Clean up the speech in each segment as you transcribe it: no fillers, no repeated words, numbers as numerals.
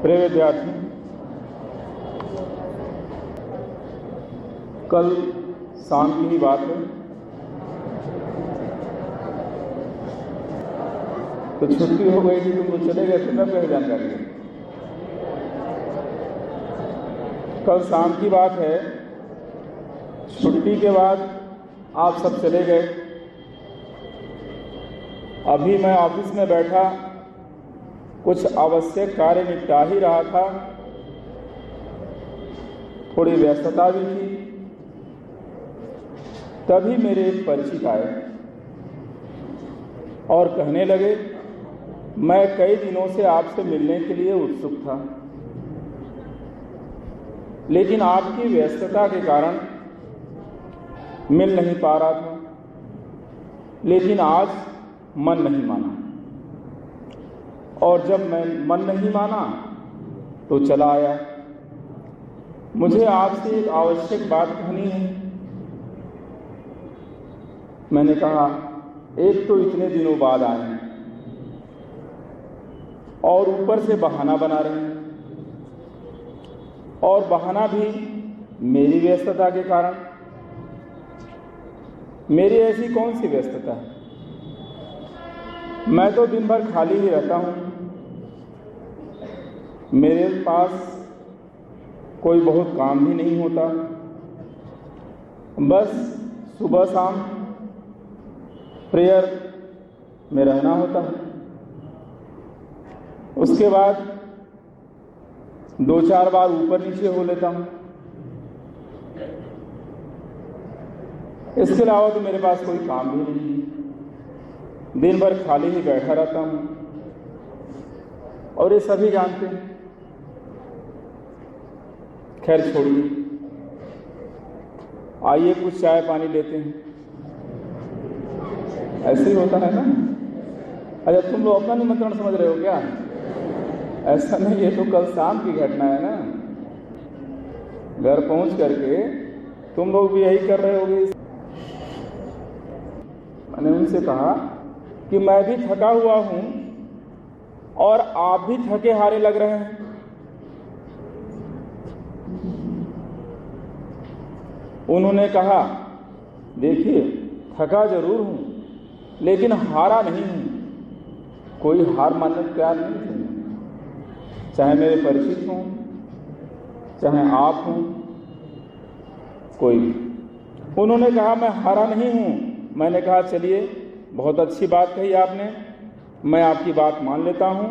प्रिय विद्यार्थी, कल शाम की ही बात है। तो छुट्टी हो गई थी, तुम लोग चले गए थे, तब कहीं जानकारी है। कल शाम की बात है, छुट्टी के बाद आप सब चले गए। अभी मैं ऑफिस में बैठा कुछ आवश्यक कार्य निपटा ही रहा था, थोड़ी व्यस्तता भी थी। तभी मेरे एक परिचित आए और कहने लगे, मैं कई दिनों से आपसे मिलने के लिए उत्सुक था, लेकिन आपकी व्यस्तता के कारण मिल नहीं पा रहा था। लेकिन आज मन नहीं माना, और जब मैं मन नहीं माना तो चला आया। मुझे आपसे एक आवश्यक बात कहनी है। मैंने कहा, एक तो इतने दिनों बाद आए हैं और ऊपर से बहाना बना रहे हैं, और बहाना भी मेरी व्यस्तता के कारण। मेरी ऐसी कौन सी व्यस्तता है? मैं तो दिन भर खाली ही रहता हूँ। मेरे पास कोई बहुत काम भी नहीं होता, बस सुबह शाम प्रेयर में रहना होता है। उसके बाद 2-4 बार ऊपर नीचे हो लेता हूँ। इसके अलावा तो मेरे पास कोई काम भी नहीं है। दिन भर खाली ही बैठा रहता हूँ, और ये सभी जानते हैं। खैर छोड़िए, आइए कुछ चाय पानी लेते हैं। ऐसे ही होता है ना। अच्छा, तुम लोग अपना निमंत्रण समझ रहे हो क्या? ऐसा नहीं, ये तो कल शाम की घटना है ना। घर पहुंच करके तुम लोग भी यही कर रहे होगे। मैंने उनसे कहा कि मैं भी थका हुआ हूं और आप भी थके हारे लग रहे हैं। उन्होंने कहा, देखिए, थका जरूर हूं, लेकिन हारा नहीं हूं। कोई हार मानने को तैयार नहीं है, चाहे मेरे परिचित हों, चाहे आप हों, कोई भी। उन्होंने कहा, मैं हारा नहीं हूं। मैंने कहा, चलिए, बहुत अच्छी बात कही आपने, मैं आपकी बात मान लेता हूं।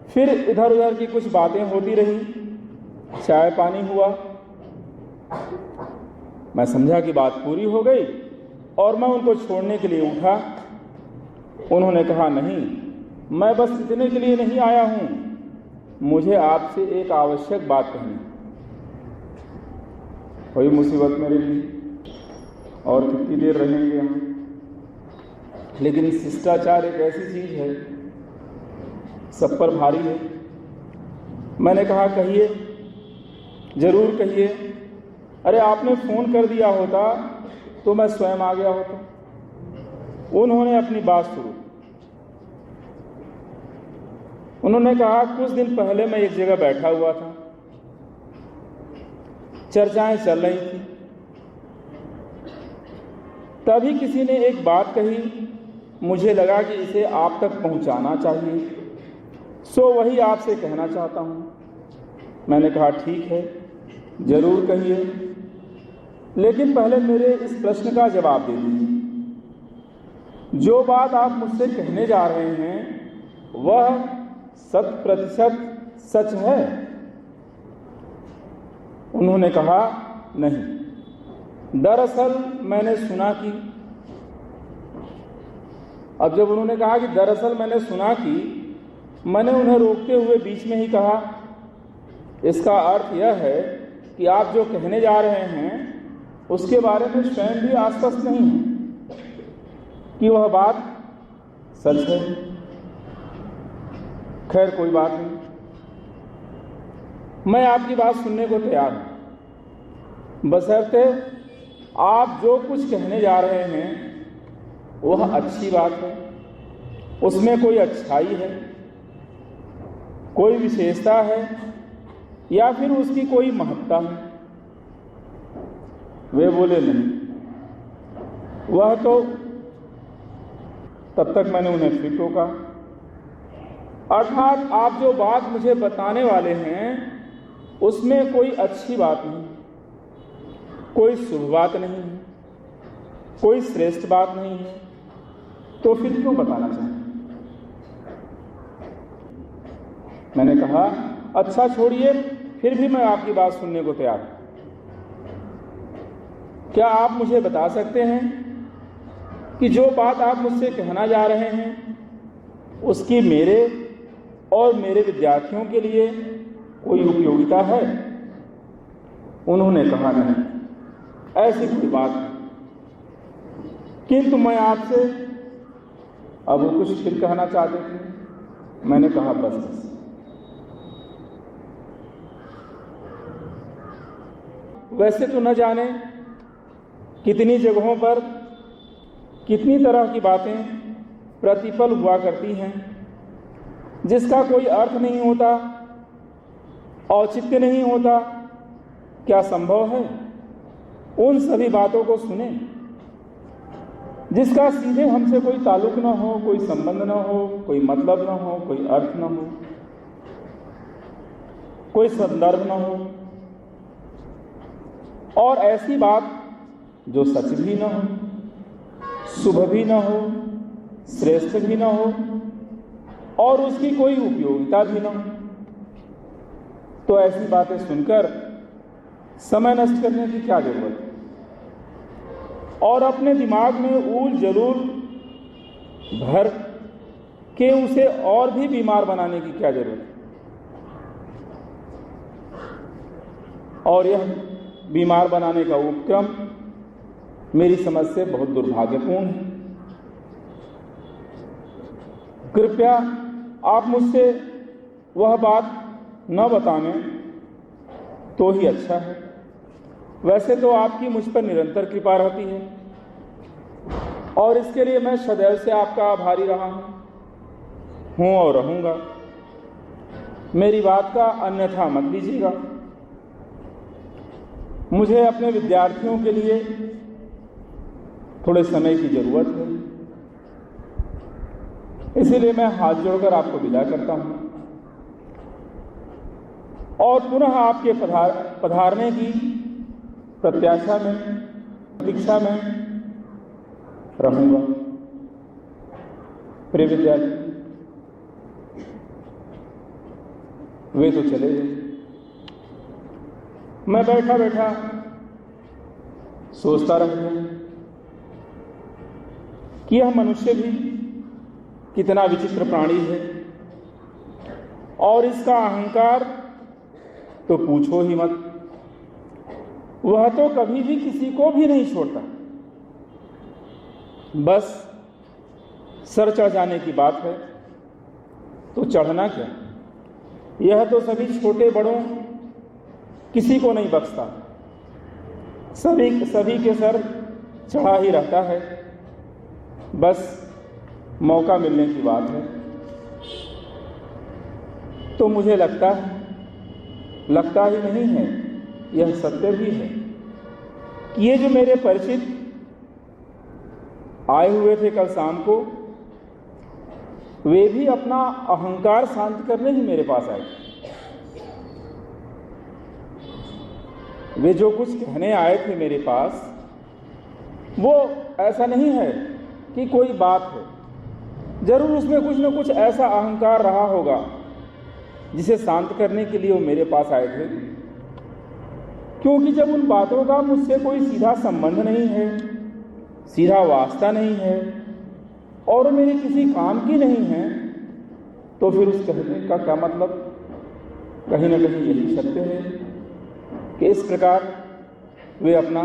फिर इधर उधर की कुछ बातें होती रही, चाय पानी हुआ। मैं समझा कि बात पूरी हो गई और मैं उनको छोड़ने के लिए उठा। उन्होंने कहा, नहीं, मैं बस इतने के लिए नहीं आया हूं, मुझे आपसे एक आवश्यक बात कहनी। कोई मुसीबत मेरे लिए, और कितनी देर रहेंगे हम। लेकिन शिष्टाचार एक ऐसी चीज है, सब पर भारी है। मैंने कहा, कहिए, जरूर कहिए। अरे, आपने फोन कर दिया होता तो मैं स्वयं आ गया होता। उन्होंने अपनी बात शुरू। उन्होंने कहा, कुछ दिन पहले मैं एक जगह बैठा हुआ था, चर्चाएं चल रही थी। तभी किसी ने एक बात कही, मुझे लगा कि इसे आप तक पहुंचाना चाहिए, सो वही आपसे कहना चाहता हूं। मैंने कहा, ठीक है, जरूर कहिए, लेकिन पहले मेरे इस प्रश्न का जवाब दे दीजिए। जो बात आप मुझसे कहने जा रहे हैं वह 100% सच है? उन्होंने कहा, नहीं, दरअसल मैंने सुना कि। अब जब उन्होंने कहा कि दरअसल मैंने सुना कि, मैंने उन्हें रोकते हुए बीच में ही कहा, इसका अर्थ यह है कि आप जो कहने जा रहे हैं उसके बारे में स्वयं भी आश्वस्त नहीं है कि वह बात सच है। खैर, कोई बात नहीं, मैं आपकी बात सुनने को तैयार हूं, बशर्ते आप जो कुछ कहने जा रहे हैं वह अच्छी बात है, उसमें कोई अच्छाई है। कोई विशेषता है या फिर उसकी कोई महत्ता है? वे बोले नहीं। वह तो तब तक मैंने उन्हें फिर टोका, अर्थात आप जो बात मुझे बताने वाले हैं उसमें कोई अच्छी बात नहीं, कोई शुभ बात नहीं है, कोई श्रेष्ठ बात नहीं है, तो फिर क्यों बताना चाहते? मैंने कहा, अच्छा छोड़िए, फिर भी मैं आपकी बात सुनने को तैयार हूं। क्या आप मुझे बता सकते हैं कि जो बात आप मुझसे कहना जा रहे हैं उसकी मेरे और मेरे विद्यार्थियों के लिए कोई उपयोगिता है? उन्होंने कहा, नहीं, ऐसी कोई बात नहीं, किंतु मैं आपसे अब वो कुछ फिर कहना चाहते थे। मैंने कहा, बस। वैसे तो न जाने कितनी जगहों पर कितनी तरह की बातें प्रतिपल हुआ करती हैं जिसका कोई अर्थ नहीं होता, औचित्य नहीं होता। क्या संभव है उन सभी बातों को सुने जिसका सीधे हमसे कोई ताल्लुक न हो, कोई संबंध न हो, कोई मतलब न हो, कोई अर्थ न हो, कोई संदर्भ न हो, और ऐसी बात जो सच भी न हो, शुभ भी न हो, श्रेष्ठ भी न हो और उसकी कोई उपयोगिता भी न हो? तो ऐसी बातें सुनकर समय नष्ट करने की क्या जरूरत है और अपने दिमाग में ऊल जरूर भर के उसे और भी बीमार बनाने की क्या जरूरत है? और यह बीमार बनाने का उपक्रम मेरी समझ से बहुत दुर्भाग्यपूर्ण है। कृपया आप मुझसे वह बात न बताने तो ही अच्छा है। वैसे तो आपकी मुझ पर निरंतर कृपा रहती है और इसके लिए मैं सदैव से आपका आभारी रहा हूं और रहूंगा। मेरी बात का अन्यथा मत लीजिएगा। मुझे अपने विद्यार्थियों के लिए थोड़े समय की जरूरत है, इसीलिए मैं हाथ जोड़कर आपको विदा करता हूं और पुनः आपके पधारने की प्रत्याशा में, प्रतीक्षा में रहूंगा। प्रिय विद्यार्थी, वे तो चले गए। मैं बैठा बैठा सोचता रह गया कि यह मनुष्य भी कितना विचित्र प्राणी है और इसका अहंकार तो पूछो ही मत। वह तो कभी भी किसी को भी नहीं छोड़ता। बस सर चढ़ जाने की बात है तो चढ़ना क्या, यह तो सभी छोटे बड़ों किसी को नहीं बख्शता। सभी के सर चढ़ा ही रहता है। बस मौका मिलने की बात है। तो मुझे लगता ही नहीं है, यह सत्य भी है कि ये जो मेरे परिचित आए हुए थे कल शाम को, वे भी अपना अहंकार शांत करने ही मेरे पास आए। वे जो कुछ कहने आए थे मेरे पास, वो ऐसा नहीं है कि कोई बात है, जरूर उसमें कुछ न कुछ ऐसा अहंकार रहा होगा जिसे शांत करने के लिए वो मेरे पास आए थे। क्योंकि जब उन बातों का मुझसे कोई सीधा संबंध नहीं है, सीधा वास्ता नहीं है और मेरे किसी काम की नहीं है, तो फिर उस कहने का क्या मतलब? कहीं न कहीं यही सत्य है कि इस प्रकार वे अपना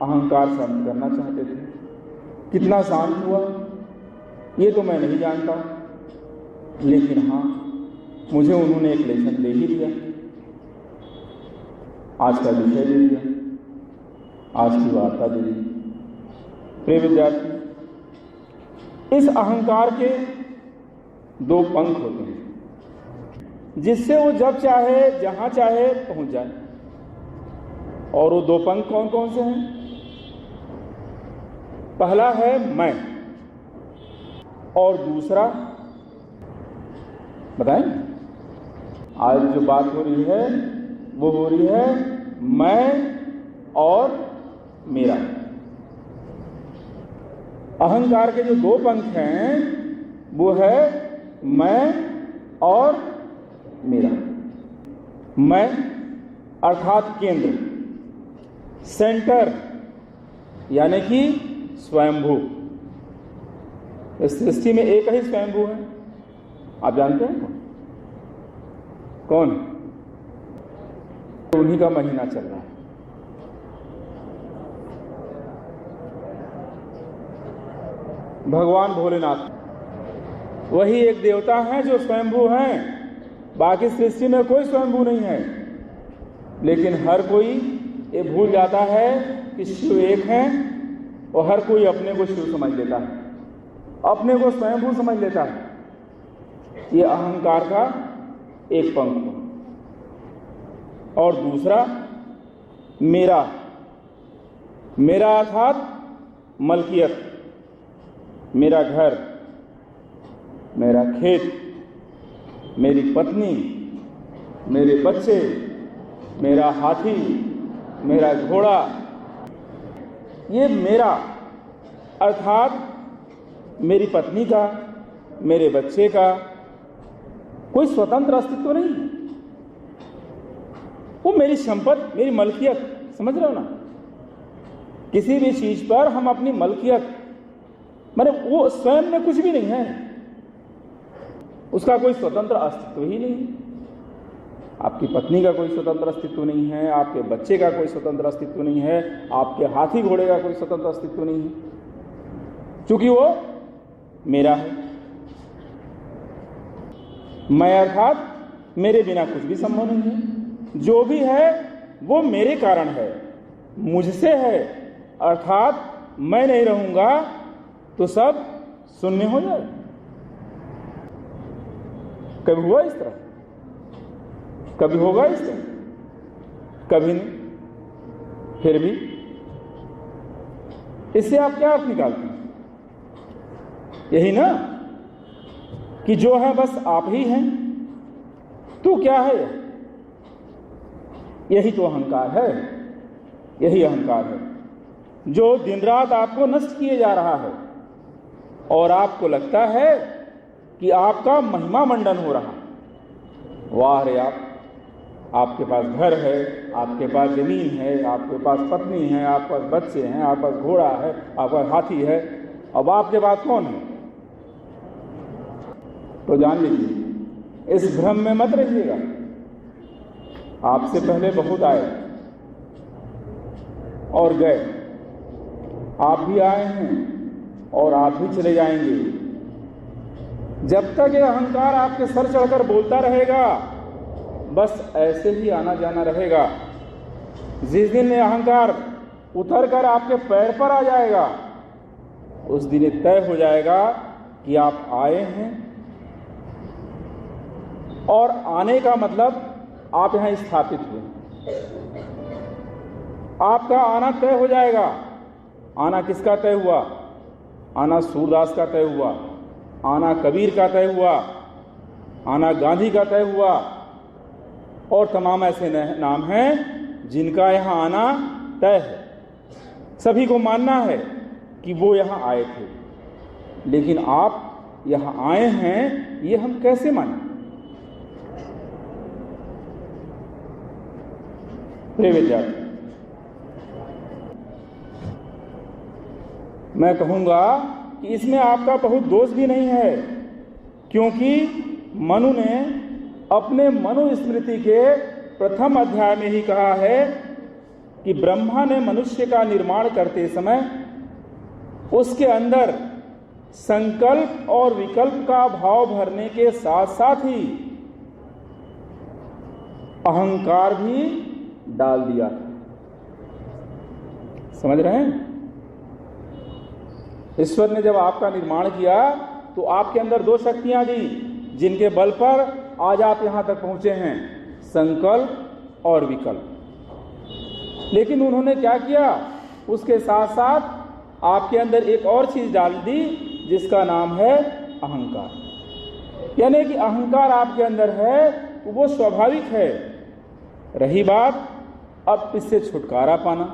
अहंकार शांत करना चाहते थे। कितना शांत हुआ ये तो मैं नहीं जानता, लेकिन हाँ, मुझे उन्होंने एक लेसन दे ही दिया, आज का विषय दे दिया, आज की वार्ता दे दी। प्रिय विद्यार्थी, इस अहंकार के दो पंख होते हैं। जिससे वो जब चाहे जहां चाहे पहुंच जाए। और वो दो पंख कौन कौन से हैं? पहला है मैं, और दूसरा बताएं। आज जो बात हो रही है वो हो रही है मैं और मेरा। अहंकार के जो दो पंख हैं वो है मैं और मेरा। मैं अर्थात केंद्र, सेंटर, यानी कि स्वयंभू। इस सृष्टि में एक ही स्वयंभू है, आप जानते हैं कौन? उन्हीं का महीना चल रहा है। भगवान भोलेनाथ वही एक देवता हैं जो स्वयंभू हैं। बाकी सृष्टि में कोई स्वयंभू नहीं है। लेकिन हर कोई ये भूल जाता है कि शिव एक हैं और हर कोई अपने को शिव समझ लेता है, अपने को स्वयंभू समझ लेता है। ये अहंकार का एक पंख। और दूसरा मेरा, मेरा अर्थात मलकियत, मेरा घर, मेरा खेत, मेरी पत्नी, मेरे बच्चे, मेरा हाथी, मेरा घोड़ा। ये मेरा अर्थात मेरी पत्नी का, मेरे बच्चे का कोई स्वतंत्र अस्तित्व नहीं है। वो मेरी संपत्ति, मेरी मलकियत, समझ रहे हो ना? किसी भी चीज पर हम अपनी मलकियत, माने वो स्वयं में कुछ भी नहीं है, उसका कोई स्वतंत्र अस्तित्व ही नहीं। आपकी पत्नी का कोई स्वतंत्र अस्तित्व नहीं है, आपके बच्चे का कोई स्वतंत्र अस्तित्व नहीं है, आपके हाथी घोड़े का कोई स्वतंत्र अस्तित्व नहीं है, क्योंकि वो मेरा है। मैं अर्थात मेरे बिना कुछ भी संभव नहीं है। जो भी है वो मेरे कारण है, मुझसे है। अर्थात मैं नहीं रहूंगा तो सब शून्य हो जाए। कभी हुआ इस तरह? कभी होगा इस तरह? कभी नहीं। फिर भी इससे आप क्या अर्थ निकालते हैं? यही ना कि जो है बस आप ही हैं। तो क्या है? यही तो अहंकार है। यही अहंकार है जो दिन रात आपको नष्ट किए जा रहा है। और आपको लगता है कि आपका महिमा मंडन हो रहा। वाह रे आप, आपके पास घर है, आपके पास जमीन है, आपके पास पत्नी है, आपके पास बच्चे हैं, आपके पास घोड़ा है, आपके पास हाथी है। अब आपके पास कौन है? तो जान लीजिए, इस भ्रम में मत रहिएगा। आपसे पहले बहुत आए और गए, आप भी आए हैं और आप भी चले जाएंगे। जब तक ये अहंकार आपके सर चढ़कर बोलता रहेगा, बस ऐसे ही आना जाना रहेगा। जिस दिन ये अहंकार उतर कर आपके पैर पर आ जाएगा, उस दिन ये तय हो जाएगा कि आप आए हैं। और आने का मतलब आप यहां स्थापित हुए। आपका आना तय हो जाएगा। आना किसका तय हुआ? आना सूरदास का तय हुआ, आना कबीर का तय हुआ, आना गांधी का तय हुआ, और तमाम ऐसे नाम हैं जिनका यहाँ आना तय है। सभी को मानना है कि वो यहाँ आए थे, लेकिन आप यहाँ आए हैं ये हम कैसे मानें? प्रिय विद्यार्थी, मैं कहूंगा कि इसमें आपका बहुत दोष भी नहीं है, क्योंकि मनु ने अपने मनुस्मृति के प्रथम अध्याय में ही कहा है कि ब्रह्मा ने मनुष्य का निर्माण करते समय उसके अंदर संकल्प और विकल्प का भाव भरने के साथ साथ ही अहंकार भी डाल दिया था। समझ रहे हैं? ईश्वर ने जब आपका निर्माण किया तो आपके अंदर दो शक्तियां दी, जिनके बल पर आज आप यहाँ तक पहुँचे हैं, संकल्प और विकल्प। लेकिन उन्होंने क्या किया, उसके साथ साथ आपके अंदर एक और चीज़ डाल दी जिसका नाम है अहंकार। यानी कि अहंकार आपके अंदर है, वो स्वाभाविक है। रही बात अब इससे छुटकारा पाना,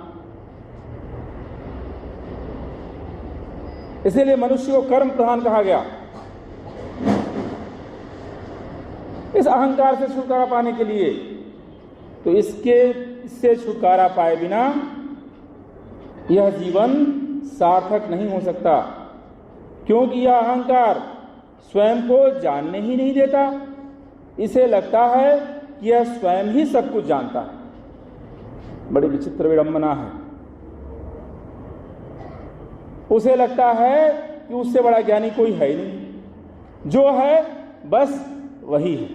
इसीलिए मनुष्य को कर्म प्रधान कहा गया। इस अहंकार से छुटकारा पाने के लिए तो इससे छुटकारा पाए बिना यह जीवन सार्थक नहीं हो सकता, क्योंकि यह अहंकार स्वयं को जानने ही नहीं देता। इसे लगता है कि यह स्वयं ही सब कुछ जानता है। बड़ी विचित्र विडंबना है। उसे लगता है कि उससे बड़ा ज्ञानी कोई है ही नहीं, जो है बस वही है।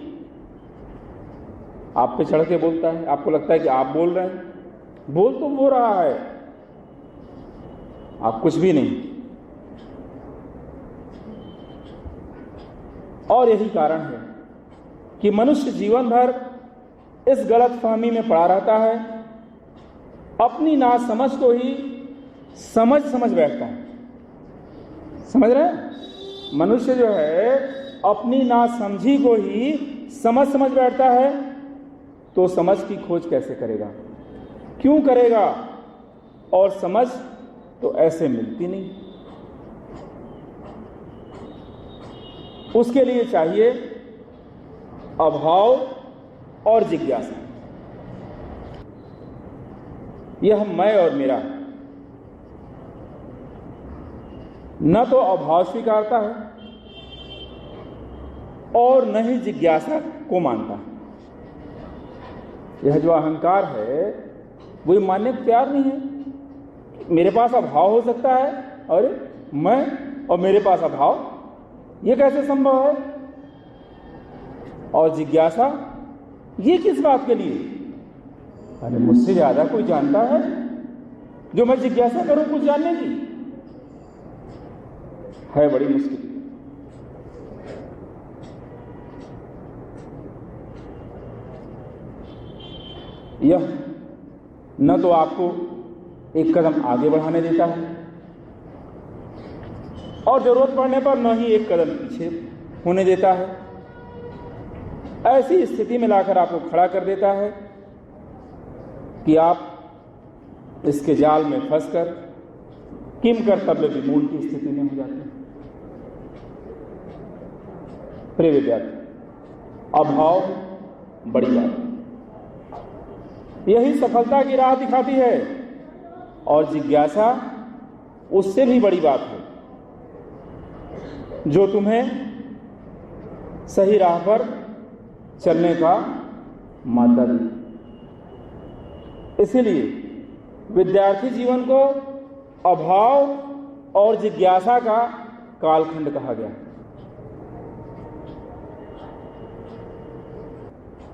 आप पे चढ़ के बोलता है, आपको लगता है कि आप बोल रहे हैं, बोल तो वो रहा है, आप कुछ भी नहीं। और यही कारण है कि मनुष्य जीवन भर इस गलतफहमी में पड़ा रहता है, अपनी नासमझ को ही समझ बैठता है। समझ रहे हैं? मनुष्य जो है अपनी नासमझी को ही समझ बैठता है, तो समझ की खोज कैसे करेगा, क्यों करेगा? और समझ तो ऐसे मिलती नहीं। उसके लिए चाहिए अभाव और जिज्ञासा। यह मैं और मेरा न तो अभाव स्वीकारता है और न ही जिज्ञासा को मानता है। यह जो अहंकार है वो मानने को तैयार नहीं है। मेरे पास अभाव हो सकता है, अरे मैं और मेरे पास अभाव, ये कैसे संभव है? और जिज्ञासा, ये किस बात के लिए? अरे मुझसे ज्यादा कोई जानता है जो मैं जिज्ञासा करूं कुछ जानने की? है बड़ी मुश्किल। यह न तो आपको एक कदम आगे बढ़ाने देता है और जरूरत पड़ने पर न ही एक कदम पीछे होने देता है। ऐसी स्थिति में लाकर आपको खड़ा कर देता है कि आप इसके जाल में फंसकर किम कर्तव्य विमूढ़ की स्थिति में हो जाते हैं। प्रिय विद्यार्थी, अभाव बड़ी बात है, यही सफलता की राह दिखाती है, और जिज्ञासा उससे भी बड़ी बात है, जो तुम्हें सही राह पर चलने का मादा दी। इसीलिए विद्यार्थी जीवन को अभाव और जिज्ञासा का कालखंड कहा गया।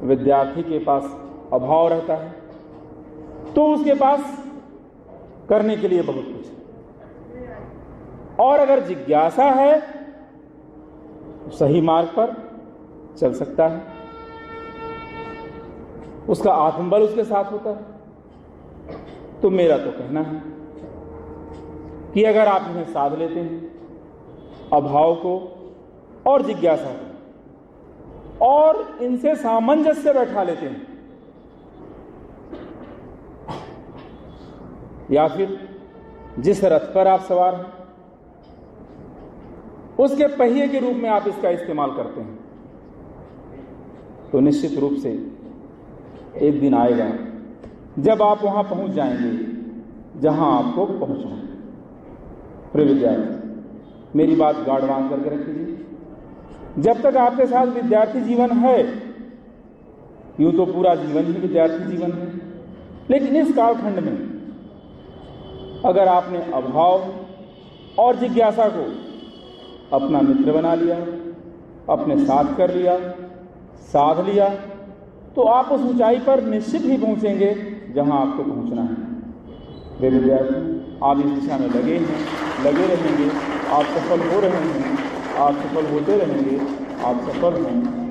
विद्यार्थी के पास अभाव रहता है तो उसके पास करने के लिए बहुत कुछ है, और अगर जिज्ञासा है तो सही मार्ग पर चल सकता है, उसका आत्मबल उसके साथ होता है। तो मेरा तो कहना है कि अगर आप इन्हें साध लेते हैं, अभाव को और जिज्ञासा को, और इनसे सामंजस्य बैठा लेते हैं, या फिर जिस रथ पर आप सवार हैं उसके पहिए के रूप में आप इसका इस्तेमाल करते हैं, तो निश्चित रूप से एक दिन आएगा जब आप वहां पहुंच जाएंगे जहां आपको पहुंचना है। प्रिय विद्यार्थी, मेरी बात गाढ़ बांध करके रख लीजिए। जब तक आपके साथ विद्यार्थी जीवन है, यूं तो पूरा जीवन ही विद्यार्थी जीवन है, लेकिन इस कालखंड में अगर आपने अभाव और जिज्ञासा को अपना मित्र बना लिया, अपने साथ कर लिया, साध लिया, तो आप उस ऊंचाई पर निश्चित ही पहुंचेंगे जहां आपको पहुंचना है। वे विद्यार्थी, आप इस दिशा में लगे रहेंगे, आप सफल हो रहे हैं, आप सफल होते रहेंगे, आप सफल हैं।